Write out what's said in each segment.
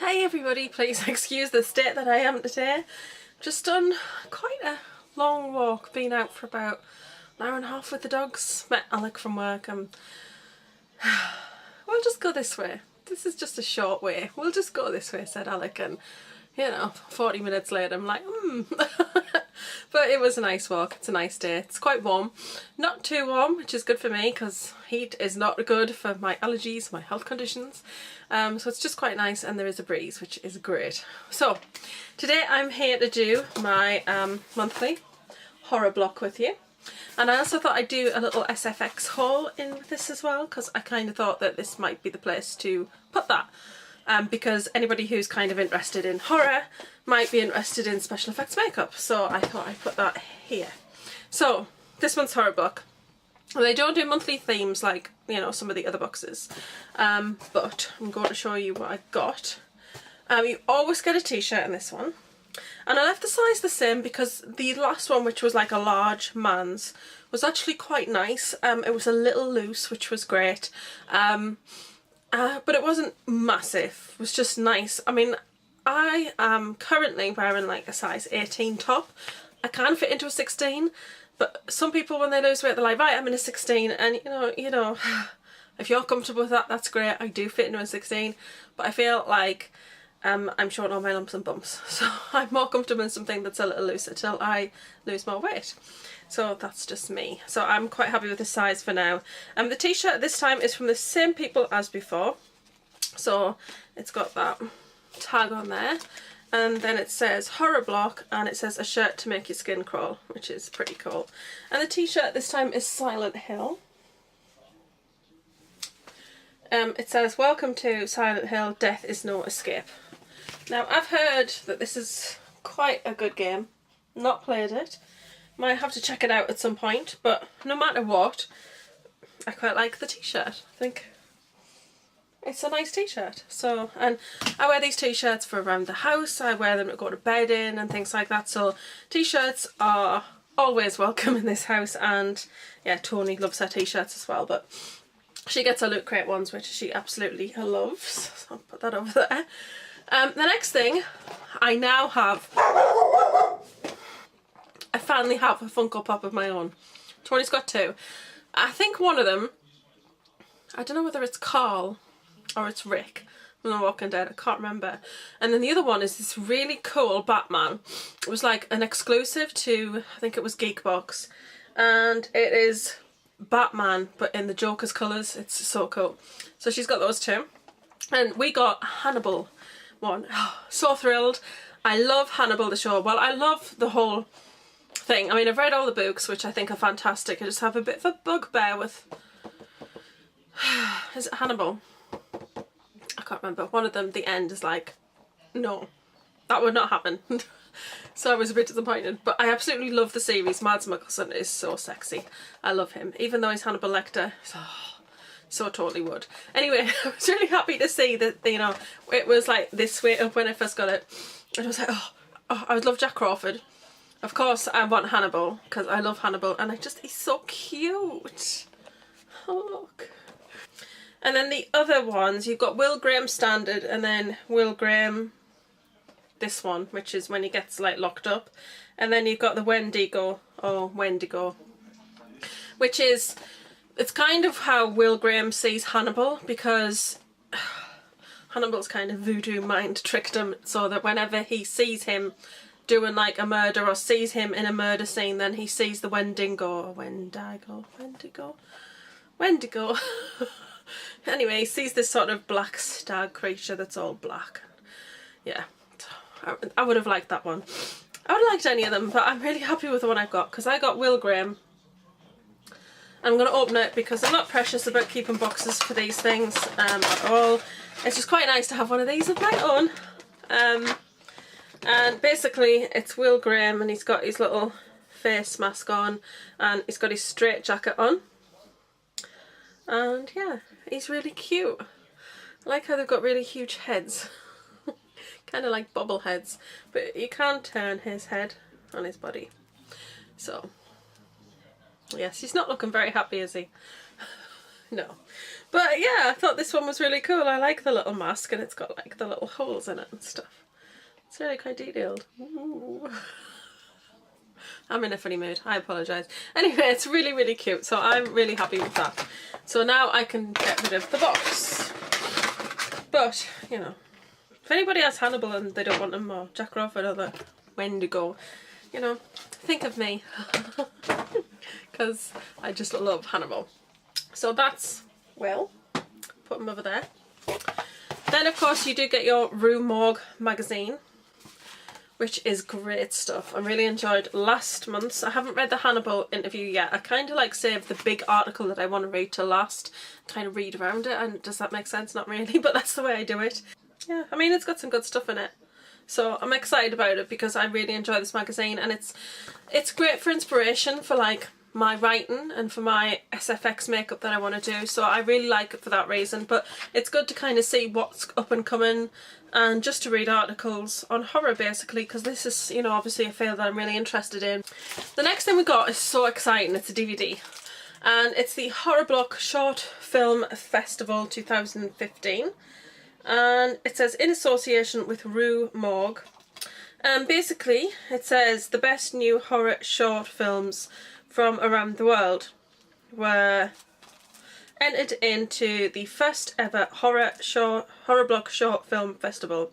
Hey everybody, please excuse the state that I am today. Just done quite a long walk, been out for about an hour and a half with the dogs, met Alec from work. We'll just go this way. This is just a short way. We'll just go this way, said Alec, and you know, 40 minutes later I'm like, But it was a nice walk, it's a nice day. It's quite warm. Not too warm, which is good for me because heat is not good for my allergies, my health conditions. So it's just quite nice, and there is a breeze, which is great. So today I'm here to do my monthly horror block with you. And I also thought I'd do a little SFX haul in with this as well, because I kind of thought that this might be the place to put that. Because anybody who's kind of interested in horror might be interested in special effects makeup, so I thought I'd put that here. So this one's horror block. They don't do monthly themes like, you know, some of the other boxes, but I'm going to show you what I got. You always get a t-shirt in this one, and I left the size the same because the last one, which was like a large man's, was actually quite nice. It was a little loose, which was great. But it wasn't massive, it was just nice. I mean, I am currently wearing like a size 18 top. I can fit into a 16, but some people when they lose weight they're like, right, I'm in a 16, and you know, if you're comfortable with that, that's great. I do fit into a 16, but I feel like I'm short on my lumps and bumps, so I'm more comfortable in something that's a little looser till I lose more weight. So that's just me. So I'm quite happy with the size for now. The t-shirt this time is from the same people as before. So it's got that tag on there. And then it says horror block, and it says a shirt to make your skin crawl, which is pretty cool. And the t-shirt this time is Silent Hill. It says welcome to Silent Hill, death is no escape. Now I've heard that this is quite a good game. Not played it. Might have to check it out at some point, but no matter what, I quite like the t-shirt. I think it's a nice t-shirt. So, and I wear these t-shirts for around the house. I wear them to go to bed in and things like that. So t-shirts are always welcome in this house, and yeah, Tony loves her t-shirts as well, but she gets her Loot Crate ones, which she absolutely loves. So I'll put that over there. The next thing, I now have... I finally have a Funko Pop of my own. Tony's got two. I think one of them, I don't know whether it's Carl or it's Rick from The Walking Dead, I can't remember. And then the other one is this really cool Batman. It was like an exclusive to, I think it was Geekbox. And it is Batman, but in the Joker's colours. It's so cool. So she's got those two. And we got Hannibal one. So thrilled. I love Hannibal the show. Well, I love the whole thing. I mean, I've read all the books, which I think are fantastic. I just have a bit of a bugbear with... Is it Hannibal? I can't remember. One of them, the end is like, no, that would not happen. So I was a bit disappointed. But I absolutely love the series. Mads Mikkelsen is so sexy. I love him. Even though he's Hannibal Lecter, so totally would. Anyway, I was really happy to see that, you know, it was like this way up when I first got it. And I was like, oh, I would love Jack Crawford. Of course I want Hannibal, because I love Hannibal, and he's so cute. Oh, look. And then the other ones, you've got Will Graham Standard, and then Will Graham, this one, which is when he gets like locked up. And then you've got the Wendigo, or Wendigo, which is, it's kind of how Will Graham sees Hannibal, because Hannibal's kind of voodoo mind tricked him, so that whenever he sees him doing like a murder or sees him in a murder scene, then he sees the Wendigo. Anyway, he sees this sort of black stag creature that's all black. Yeah, I would have liked that one. I would have liked any of them, but I'm really happy with the one I've got, because I got Will Graham. I'm going to open it because I'm not precious about keeping boxes for these things at all. It's just quite nice to have one of these of my own. And basically it's Will Graham, and he's got his little face mask on, and he's got his straight jacket on. And yeah, he's really cute. I like how they've got really huge heads. Kind of like bobble heads. But you can't turn his head on his body. So, yes, he's not looking very happy, is he? No. But yeah, I thought this one was really cool. I like the little mask, and it's got like the little holes in it and stuff. It's really quite detailed. Ooh. I'm in a funny mood, I apologise. Anyway, it's really, really cute, so I'm really happy with that. So now I can get rid of the box. But, you know, if anybody has Hannibal and they don't want them, or Jack Crawford or the Wendigo, you know, think of me. Because I just love Hannibal. So that's, well, put them over there. Then, of course, you do get your Rue Morgue magazine, which is great stuff. I really enjoyed last month's. I haven't read the Hannibal interview yet. I kind of like save the big article that I want to read till last, kind of read around it, and does that make sense? Not really, but that's the way I do it. Yeah, I mean, it's got some good stuff in it. So I'm excited about it because I really enjoy this magazine, and it's great for inspiration for like my writing and for my SFX makeup that I want to do, so I really like it for that reason. But it's good to kind of see what's up and coming, and just to read articles on horror basically, because this is, you know, obviously a field that I'm really interested in. The next thing we got is so exciting. It's a DVD, and it's the Horror Block Short Film Festival 2015, and it says in association with Rue Morgue, and basically it says the best new horror short films from around the world were entered into the first ever Horror Block Short Film Festival.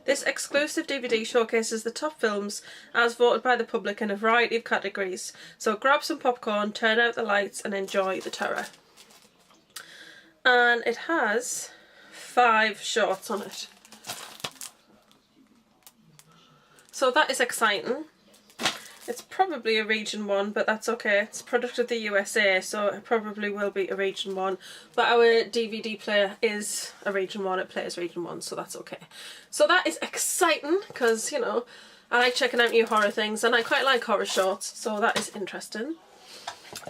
This exclusive DVD showcases the top films as voted by the public in a variety of categories. So grab some popcorn, turn out the lights and enjoy the terror. And it has 5 shorts on it. So that is exciting. It's probably a region 1, but that's okay. It's a product of the USA, so it probably will be a region 1. But our DVD player is a region 1, it plays region 1, so that's okay. So that is exciting, because, you know, I like checking out new horror things, and I quite like horror shorts, so that is interesting.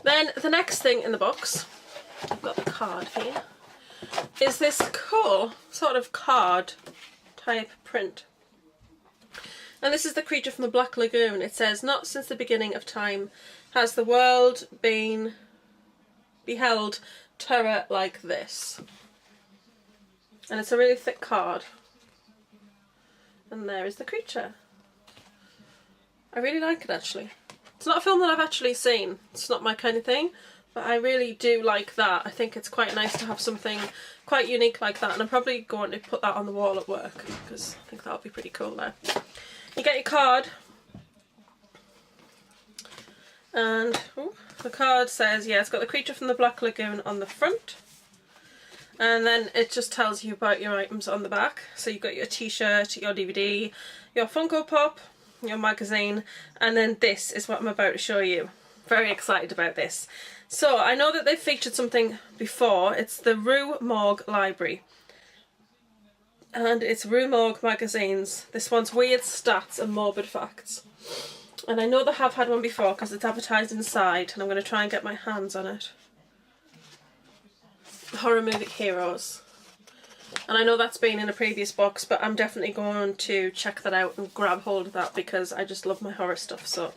Then the next thing in the box, I've got the card here, is this cool sort of card type print. And this is the creature from the Black Lagoon. It says, not since the beginning of time has the world beheld terror like this. And it's a really thick card. And there is the creature. I really like it actually. It's not a film that I've actually seen. It's not my kind of thing. But I really do like that. I think it's quite nice to have something quite unique like that. And I'm probably going to put that on the wall at work, because I think that would be pretty cool there. You get your card, and the card says, yeah, it's got the creature from the Black Lagoon on the front, and then it just tells you about your items on the back. So you've got your t-shirt, your DVD, your Funko Pop, your magazine, and then this is what I'm about to show you. Very excited about this. So I know that they've featured something before. It's the Rue Morgue Library. And it's Rue Morgue magazines. This one's weird stats and morbid facts. And I know they have had one before because it's advertised inside, and I'm going to try and get my hands on it. Horror Movie Heroes. And I know that's been in a previous box, but I'm definitely going to check that out and grab hold of that because I just love my horror stuff. So,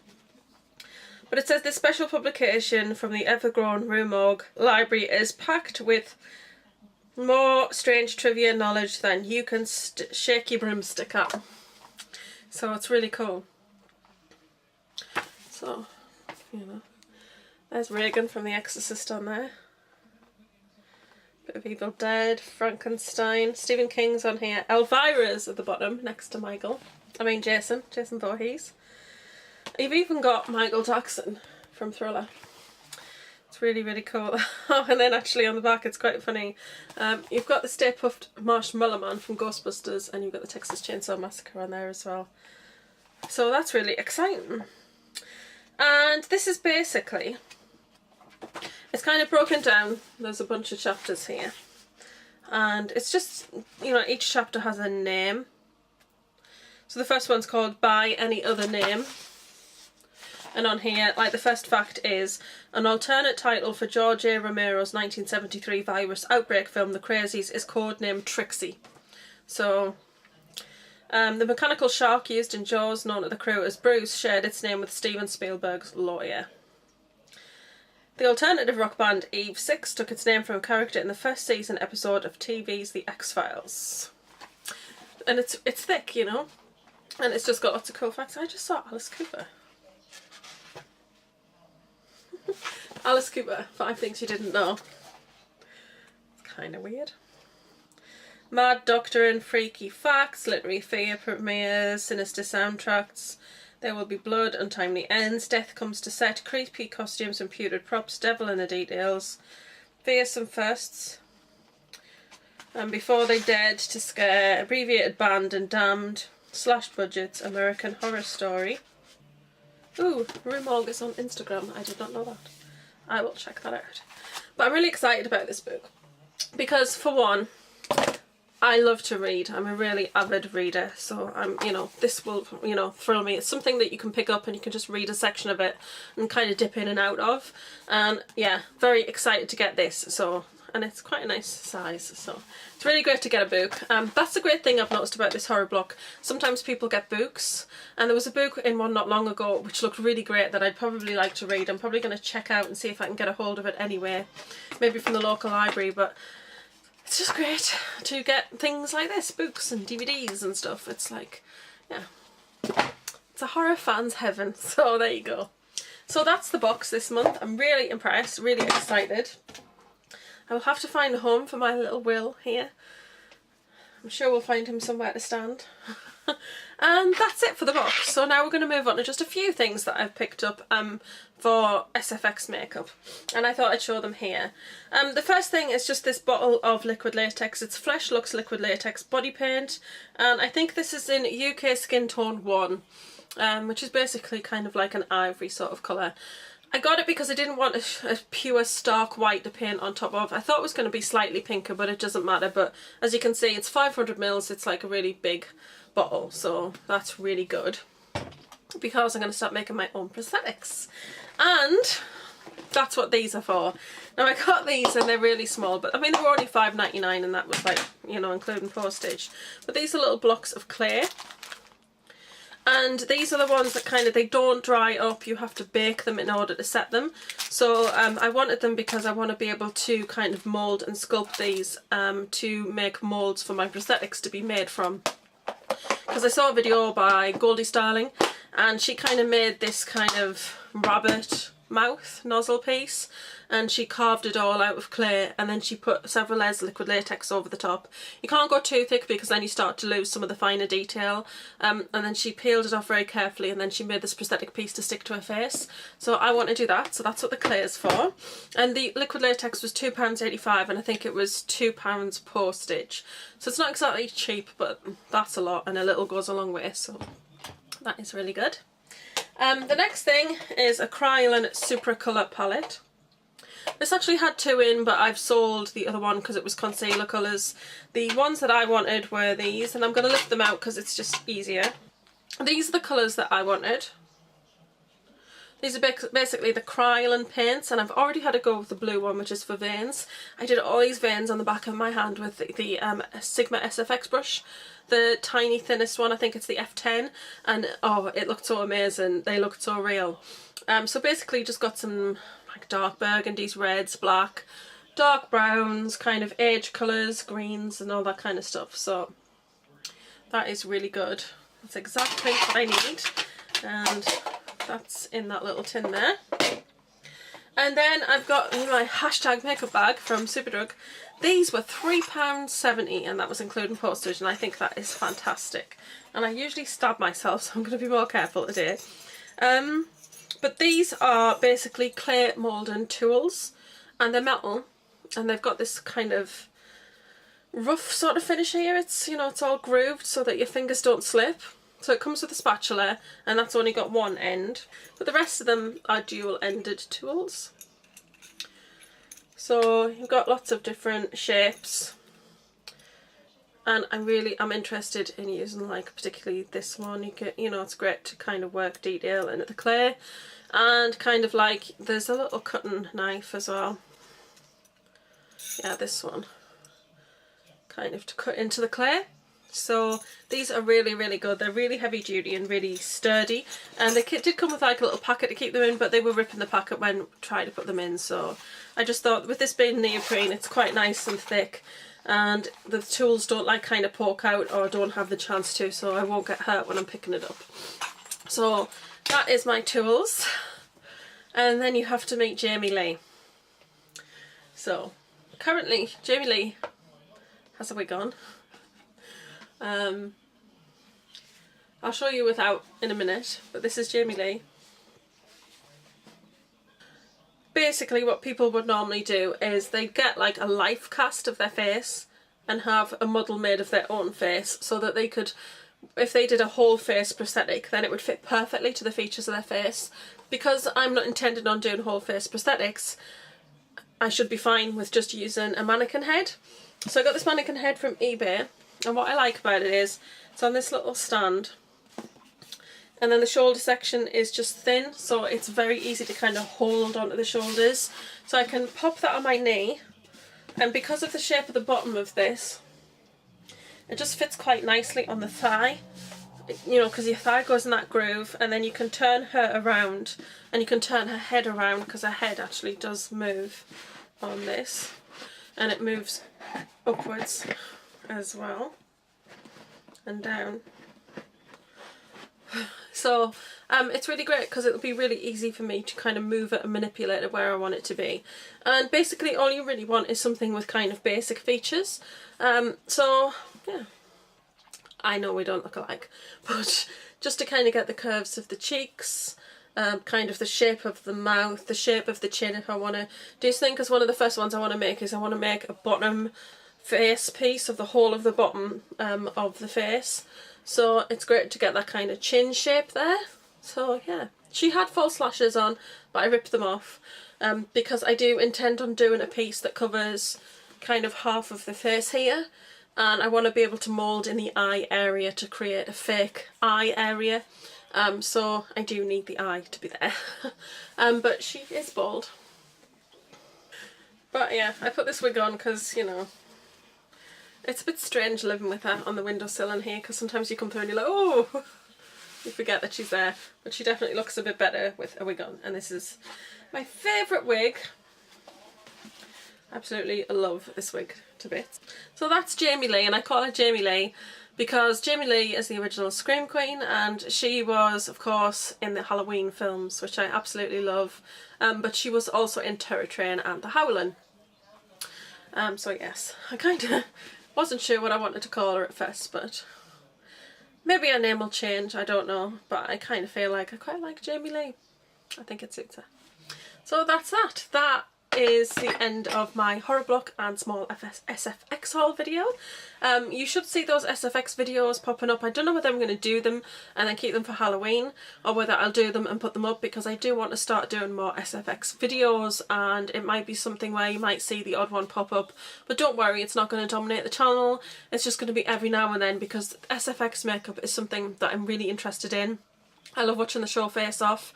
but it says this special publication from the ever-growing Rue Morgue Library is packed with more strange trivia knowledge than you can shake your broomstick at. So it's really cool. So, you know, there's Reagan from The Exorcist on there. Bit of Evil Dead, Frankenstein, Stephen King's on here. Elvira's at the bottom next to Jason Voorhees. You've even got Michael Jackson from Thriller. It's really, really cool. Oh, and then actually on the back it's quite funny. You've got the Stay Puft Marshmallow Man from Ghostbusters, and you've got the Texas Chainsaw Massacre on there as well. So that's really exciting. And this is basically, it's kind of broken down. There's a bunch of chapters here. And it's just, you know, each chapter has a name. So the first one's called By Any Other Name. And on here, like, the first fact is an alternate title for George A. Romero's 1973 virus outbreak film The Crazies is codenamed Trixie. So the mechanical shark used in Jaws, known to the crew as Bruce, shared its name with Steven Spielberg's lawyer. The alternative rock band Eve 6 took its name from a character in the first season episode of TV's The X-Files. And it's thick, you know, and it's just got lots of cool facts. I just saw Alice Cooper. Alice Cooper, 5 things you didn't know. It's kind of weird. Mad Doctoring, Freaky Facts, Literary Fear premieres, Sinister Soundtracks, There Will Be Blood, Untimely Ends, Death Comes to Set, Creepy Costumes and Pewtered Props, Devil in the Details, Fearsome Firsts, and Before They Dared to Scare, Abbreviated Band and Damned, Slashed Budgets, American Horror Story. Ooh, Rue Morgue is on Instagram. I did not know that. I will check that out. But I'm really excited about this book because, for one, I love to read. I'm a really avid reader, so this will, thrill me. It's something that you can pick up and you can just read a section of it and kind of dip in and out of. And yeah, very excited to get this. So, and it's quite a nice size, so it's really great to get a book. That's the great thing I've noticed about this horror block. Sometimes people get books, and there was a book in one not long ago which looked really great that I'd probably like to read. I'm probably going to check out and see if I can get a hold of it anyway, maybe from the local library, but it's just great to get things like this, books and DVDs and stuff. It's like, yeah, it's a horror fan's heaven, so there you go. So that's the box this month. I'm really impressed, really excited. I will have to find a home for my little Will here. I'm sure we'll find him somewhere to stand. And that's it for the box. So now we're going to move on to just a few things that I've picked up for SFX makeup. And I thought I'd show them here. The first thing is just this bottle of liquid latex. It's Flesh Lux Liquid Latex Body Paint. And I think this is in UK Skin Tone 1, which is basically kind of like an ivory sort of colour. I got it because I didn't want a pure stark white to paint on top of. I thought it was going to be slightly pinker, but it doesn't matter. But as you can see, it's 500 mils. It's like a really big bottle, so that's really good because I'm going to start making my own prosthetics. And that's what these are for. Now I got these and they're really small, but I mean they were only $5.99 and that was like, including postage. But these are little blocks of clay. And these are the ones that they don't dry up. You have to bake them in order to set them. So I wanted them because I want to be able to kind of mould and sculpt these to make moulds for my prosthetics to be made from. Because I saw a video by Goldie Starling and she kind of made this kind of rabbit mouth nozzle piece, and she carved it all out of clay and then she put several layers of liquid latex over the top. You can't go too thick because then you start to lose some of the finer detail, and then she peeled it off very carefully and then she made this prosthetic piece to stick to her face. So I want to do that, so that's what the clay is for. And the liquid latex was £2.85 and I think it was £2 postage. So it's not exactly cheap, but that's a lot and a little goes a long way, so that is really good. The next thing is a Kryolan Supracolour palette. This actually had 2 in, but I've sold the other one because it was concealer colours. The ones that I wanted were these, and I'm going to lift them out because it's just easier. These are the colours that I wanted. These are basically the Kryolan paints, and I've already had a go with the blue one, which is for veins. I did all these veins on the back of my hand with the Sigma SFX brush. The tiny thinnest one, I think it's the F10, and oh, it looked so amazing. They looked so real. So basically just got some like dark burgundies, reds, black, dark browns, kind of age colours, greens and all that kind of stuff. So that is really good. That's exactly what I need, and that's in that little tin there. And then I've got my hashtag makeup bag from Superdrug. These were £3.70 and that was including postage, and I think that is fantastic. And I usually stab myself, so I'm going to be more careful today. But these are basically clay moulding tools, and they're metal, and they've got this kind of rough sort of finish here. It's, it's all grooved so that your fingers don't slip. So it comes with a spatula, and that's only got one end, but the rest of them are dual-ended tools. So you've got lots of different shapes, and I'm interested in using like particularly this one. You get, it's great to kind of work detail into the clay, and kind of like there's a little cutting knife as well. Yeah, this one, kind of to cut into the clay. So these are really, really good. They're really heavy duty and really sturdy, and the kit did come with like a little packet to keep them in, but they were ripping the packet when trying to put them in, so I just thought with this being neoprene, it's quite nice and thick, and the tools don't like kind of poke out or don't have the chance to, so I won't get hurt when I'm picking it up. So that is my tools. And then you have to meet Jamie Lee. So currently Jamie Lee has a wig on. I'll show you without in a minute, but this is Jamie Lee. Basically what people would normally do is they get like a life cast of their face and have a model made of their own face, so that they could, if they did a whole face prosthetic, then it would fit perfectly to the features of their face. Because I'm not intended on doing whole face prosthetics, I should be fine with just using a mannequin head. So I got this mannequin head from eBay, and what I like about it is it's on this little stand, and then the shoulder section is just thin, so it's very easy to kind of hold onto the shoulders. So I can pop that on my knee, and because of the shape of the bottom of this, it just fits quite nicely on the thigh, you know, because your thigh goes in that groove, and then you can turn her around, and you can turn her head around, because her head actually does move on this, and it moves upwards as well and down. So it's really great because it'll be really easy for me to kind of move it and manipulate it where I want it to be. And basically all you really want is something with kind of basic features. So yeah, I know we don't look alike, but just to kind of get the curves of the cheeks, kind of the shape of the mouth, the shape of the chin if I want to do something, because one of the first ones I want to make is I want to make a bottom face piece of the whole of the bottom of the face. So it's great to get that kind of chin shape there. So yeah, she had false lashes on, but I ripped them off because I do intend on doing a piece that covers kind of half of the face here, and I want to be able to mould in the eye area to create a fake eye area. So I do need the eye to be there. But she is bald. But yeah, I put this wig on because, you know, it's a bit strange living with her on the windowsill in here, because sometimes you come through and you're like, oh, you forget that she's there. But she definitely looks a bit better with a wig on, and this is my favourite wig. Absolutely love this wig to bits. So that's Jamie Lee, and I call her Jamie Lee because Jamie Lee is the original Scream Queen, and she was of course in the Halloween films, which I absolutely love, but she was also in Terror Train and The Howling. So yes, I kind of wasn't sure what I wanted to call her at first, but maybe her name will change, I don't know, but I kind of feel like I quite like Jamie Lee. I think it suits her. So that's that. That is the end of my horror block and small SFX haul video. You should see those SFX videos popping up. I don't know whether I'm going to do them and then keep them for Halloween, or whether I'll do them and put them up, because I do want to start doing more SFX videos, and it might be something where you might see the odd one pop up, but don't worry, it's not going to dominate the channel. It's just going to be every now and then, because SFX makeup is something that I'm really interested in. I love watching the show Face Off,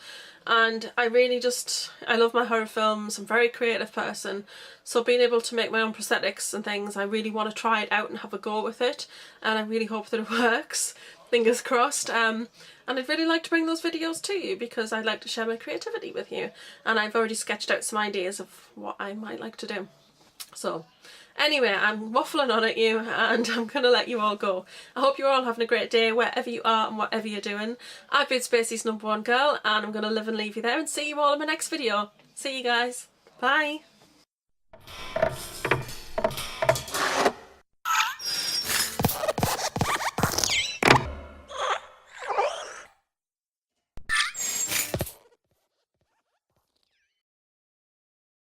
and I really just, I love my horror films. I'm a very creative person, so being able to make my own prosthetics and things, I really want to try it out and have a go with it, and I really hope that it works, fingers crossed. And I'd really like to bring those videos to you, because I'd like to share my creativity with you, and I've already sketched out some ideas of what I might like to do. So anyway, I'm waffling on at you, and I'm going to let you all go. I hope you're all having a great day wherever you are and whatever you're doing. I've been Spacey's #1 girl, and I'm going to live and leave you there, and see you all in my next video. See you guys. Bye.